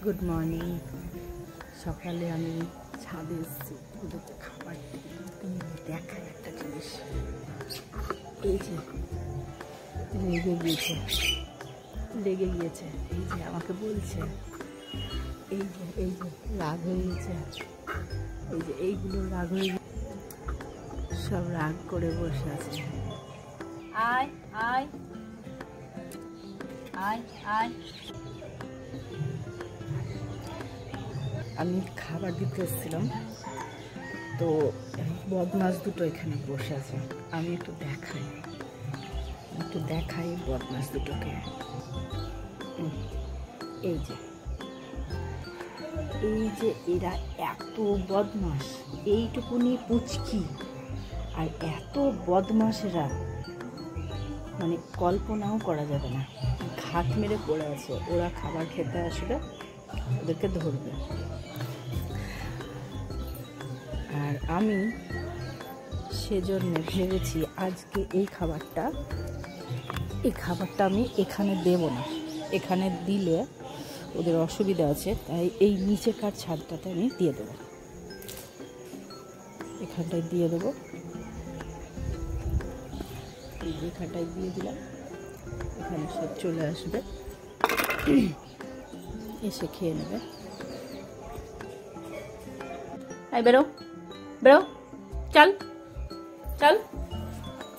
Good morning. সকালে আমি ছাদে এসেছি ওদেরকে খাবার দেখায় একটা জিনিস। এই যে লেগে গিয়েছে এই যে আমাকে বলছে, এই যে রাগ হয়ে গেছে, এই যে এইগুলো রাগ হয়ে সব রাগ করে বসে আছে। আয় আয় আয় আয়। আমি খাবার দিতে এসেছিলাম, তো বদমাস দুটো এখানে বসে আছে। আমি একটু দেখাই বদমাস দুটোকে। এই যে এরা এত বদমাস, এইটুকুনি পুচকি আর এত বদমাস এরা, মানে কল্পনাও করা যাবে না। ঘাট মেরে পড়ে আছে, ওরা খাবার খেতে আসবে, ওদেরকে ধরবে। আর আমি সেজন্য ভেবেছি আজকে এই খাবারটা আমি এখানে দেব না। এখানে দিলে ওদের অসুবিধা আছে, তাই এই নিচেকার ছাদটাতে আমি দিয়ে দেবো, এখানটায় দিয়ে দেবো। এখানটায় দিয়ে দিলাম, এখানে সব চলে আসবে, এসে খেয়ে নেবে। এই বেরো চল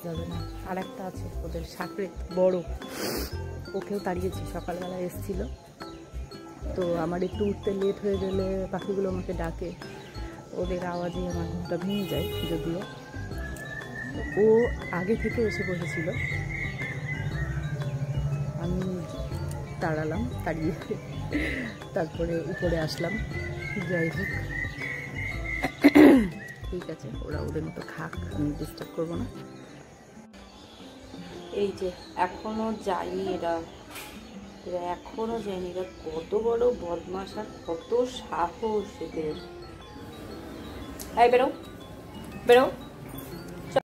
যাবে না। আর একটা আছে ওদের সাকরে বড়, ওকেও তাড়িয়েছি। সকালবেলা এসেছিল, তো আমার একটু উঠতে লেট হয়ে গেলে পাখিগুলো আমাকে ডাকে, ওদের আওয়াজে আমার ঘুমটা ভেঙে যায়। যদিও ও আগে থেকে এসে বসেছিল, আমি তাড়িয়ে তারপরে উপরে আসলাম। যাই হোক, ঠিক আছে, ওরা ওদের মতো খাক, আমি ডিস্টার্ব করবো না। এই যে এখনো যায়নি এরা কত বড় বদমাশ আর কত সাহস এদের। এই বেরো